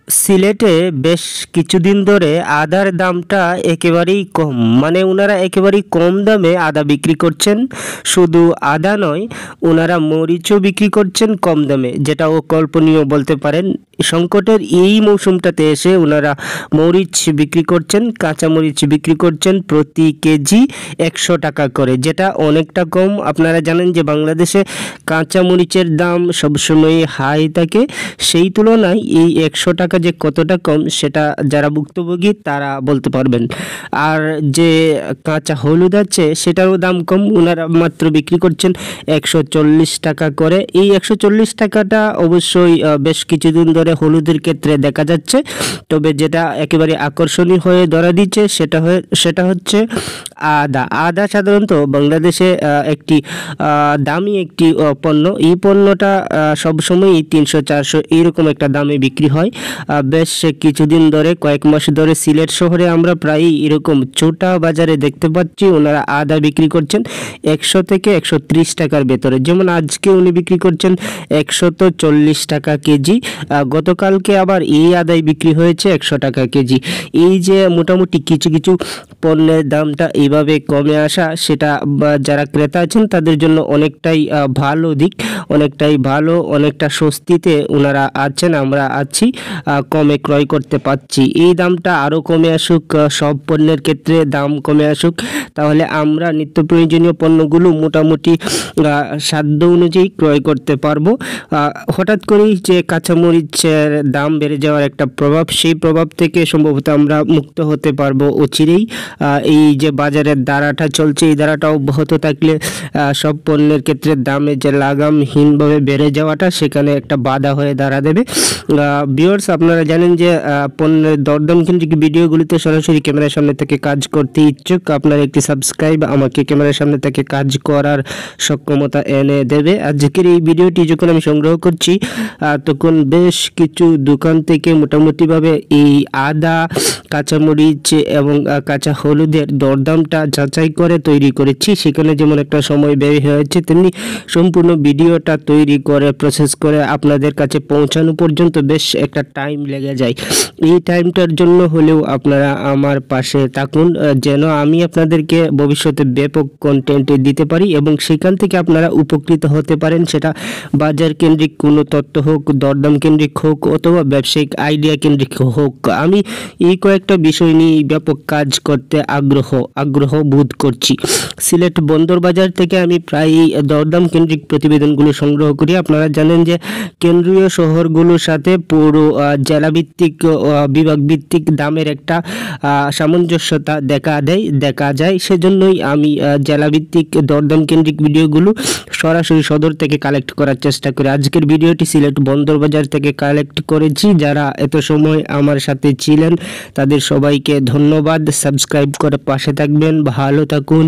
সিলেটে বেশ কিছুদিন ধরে আদার দামটা একেবারেই কম, মানে ওনারা একেবারেই কম দামে আদা বিক্রি করছেন। শুধু আদা নয়, ওনারা মরিচও বিক্রি করছেন কম দামে, যেটা অকল্পনীয় বলতে পারেন। সংকটের এই মৌসুমটাতে এসে ওনারা মরিচ বিক্রি করছেন, কাঁচা মরিচ বিক্রি করছেন প্রতি কেজি 100 টাকা করে, যেটা অনেকটা কম। আপনারা জানেন যে বাংলাদেশে কাঁচা মরিচের দাম সবসময় হাই থাকে, সেই তুলনায় এই 100 টাকা যে কতটা কম সেটা যারা ভুক্তভোগী তারা বলতে পারবেন। আর যে কাঁচা হলুদ আছে সেটারও দাম কম, ওনারা মাত্র বিক্রি করছেন 140 টাকা করে। এই 140 টাকাটা অবশ্যই বেশ কিছুদিন ধরে হলুদের ক্ষেত্রে দেখা যাচ্ছে, তবে যেটা একেবারে আকর্ষণীয় হয়ে ধরা দিচ্ছে সেটা হচ্ছে আদা। আদা সাধারণত বাংলাদেশে একটি দামি একটি পণ্য। এই পণ্যটা সবসময়ই 300-400 এইরকম একটা দামে বিক্রি হয়। বেশ কিছুদিন ধরে, কয়েক মাস ধরে সিলেট শহরে আমরা প্রায়ই এরকম ছোটা বাজারে দেখতে পাচ্ছি ওনারা আদা বিক্রি করছেন 100 থেকে 130 টাকার ভেতরে। যেমন আজকে উনি বিক্রি করছেন 140 টাকা কেজি। গতকালকে আবার এই আদাই বিক্রি হয়েছে 100 টাকা কেজি। এই যে মোটামুটি কিছু কিছু পণ্যের দামটা এইভাবে কমে আসা, সেটা যারা ক্রেতা আছেন তাদের জন্য অনেকটাই ভালো দিক, অনেকটাই ভালো, অনেকটা স্বস্তিতে ওনারা আছেন, আমরা আছি, কমে ক্রয় করতে পারছি। এই দামটা আরও কমে আসুক, সব পণ্যের ক্ষেত্রে দাম কমে আসুক, তাহলে আমরা নিত্য প্রয়োজনীয় পণ্যগুলো মোটামুটি সাধ্য অনুযায়ী ক্রয় করতে পারবো। হঠাৎ করেই যে কাঁচামরিচের দাম বেড়ে যাওয়ার একটা প্রভাব, সেই প্রভাব থেকে সম্ভবত আমরা মুক্ত হতে পারবো অচিরেই। এই যে বাজারের ধারাটা চলছে, এই ধারাটা অব্যাহত থাকলে সব পণ্যের ক্ষেত্রে দামে যে লাগামহীনভাবে বেড়ে যাওয়াটা, সেখানে একটা বাধা হয়ে দাঁড়া দেবে। ভিউয়ার্স, আপনারা জানেন যে পণ্যের দরদাম কেন্দ্রিক ভিডিওগুলিতে সরাসরি ক্যামেরার সামনে থেকে কাজ করতে ইচ্ছুক আপনার একটি সাবস্ক্রাইব আমাকে ক্যামেরার সামনে থেকে কাজ করার সক্ষমতা এনে দেবে। আজকের এই ভিডিওটি যখন আমি সংগ্রহ করছি তখন বেশ কিছু দোকান থেকে মোটামুটিভাবে এই আদা, কাঁচামরিচ এবং কাঁচা হলুদের দরদামটা যাচাই করে তৈরি করেছি। সেখানে যেমন একটা সময় ব্যয় হয়েছে, তেমনি সম্পূর্ণ ভিডিওটা তৈরি করে প্রসেস করে আপনাদের কাছে পৌঁছানো পর্যন্ত বেশ একটা টাইম লেগে যায়। এই টাইমটার জন্য হলেও আপনারা আমার পাশে থাকুন, যেন আমি আপনাদেরকে ভবিষ্যতে ব্যাপক কন্টেন্ট দিতে পারি এবং সেখান থেকে আপনারা উপকৃত হতে পারেন। সেটা বাজার কেন্দ্রিক কোনো তথ্য হোক, দরদাম কেন্দ্রিক হোক, অথবা ব্যবসায়িক আইডিয়া কেন্দ্রিক হোক, আমি এই কয়েকটা বিষয় নিয়ে ব্যাপক কাজ করতে আগ্রহ বোধ করছি। সিলেট বন্দর বাজার থেকে আমি প্রায়ই দরদাম কেন্দ্রিক প্রতিবেদনগুলো সংগ্রহ করি। আপনারা জানেন যে কেন্দ্রীয় শহরগুলোর সাথে পুরো জেলাভিত্তিক, বিভাগ ভিত্তিক দামের একটা সামঞ্জস্যতা দেখা যায়। সেজন্যই আমি জেলাভিত্তিক দরদাম কেন্দ্রিক ভিডিওগুলো সরাসরি সদর থেকে কালেক্ট করার চেষ্টা করি। আজকের ভিডিওটি সিলেট বন্দর বাজার থেকে কালেক্ট করেছি। যারা এত সময় আমার সাথে ছিলেন তাদের সবাইকে ধন্যবাদ। সাবস্ক্রাইব করে পাশে থাকবেন, ভালো থাকুন।